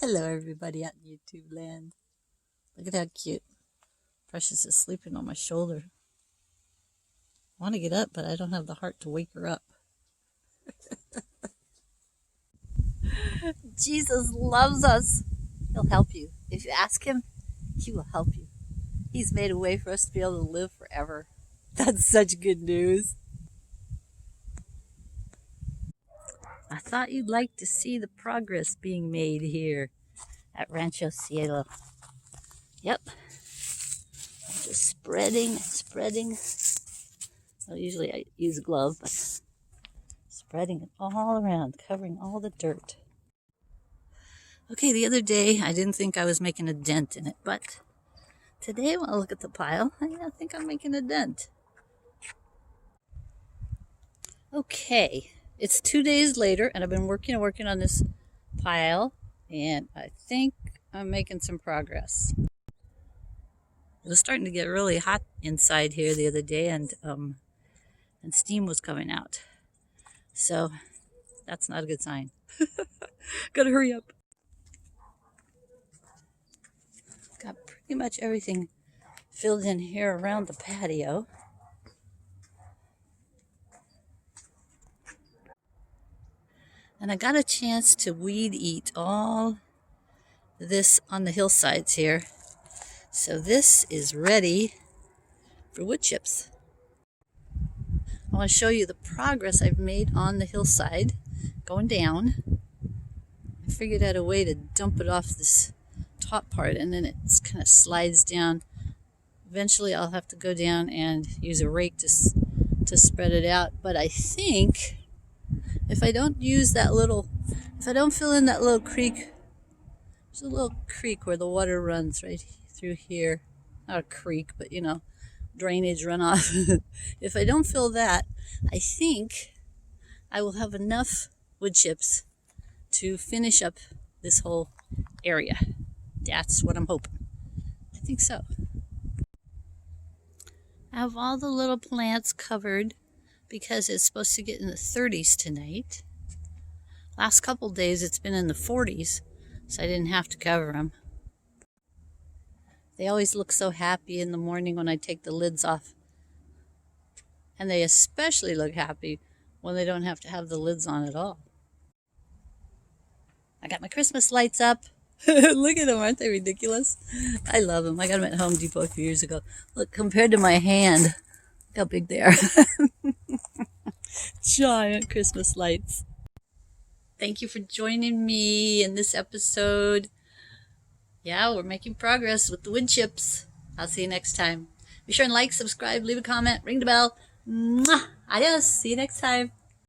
Hello, everybody out in YouTube land. Look at how cute. Precious is sleeping on my shoulder. I want to get up, but I don't have the heart to wake her up. Jesus loves us. He'll help you. If you ask him, he will help you. He's made a way for us to be able to live forever. That's such good news. I thought you'd like to see the progress being made here at Rancho Cielo. Yep. I'm just spreading. Well, usually I use a glove, but spreading it all around, covering all the dirt. Okay, the other day I didn't think I was making a dent in it, but today when I look at the pile, I think I'm making a dent. Okay, it's 2 days later, and I've been working on this pile, and I think I'm making some progress. It was starting to get really hot inside here the other day, and steam was coming out. So that's not a good sign. Gotta hurry up. Got pretty much everything filled in here around the patio. And I got a chance to weed eat all this on the hillsides here. So this is ready for wood chips. I want to show you the progress I've made on the hillside going down. I figured out a way to dump it off this top part, and then it kind of slides down. Eventually I'll have to go down and use a rake to spread it out, but I think if I don't fill in that little creek, there's a little creek where the water runs right through here. Not a creek, but drainage runoff. If I don't fill that, I think I will have enough wood chips to finish up this whole area. That's what I'm hoping. I think so. I have all the little plants covered because it's supposed to get in the 30s tonight. Last couple days it's been in the 40s, so I didn't have to cover them. They always look so happy in the morning when I take the lids off. And they especially look happy when they don't have to have the lids on at all. I got my Christmas lights up. Look at them, aren't they ridiculous? I love them. I got them at Home Depot a few years ago. Look, compared to my hand, look how big they are. Giant Christmas lights. Thank you for joining me in this episode. Yeah, we're making progress with the wood chips. I'll see you next time. Be sure and like, subscribe, leave a comment, ring the bell. Mwah! Adios. See you next time.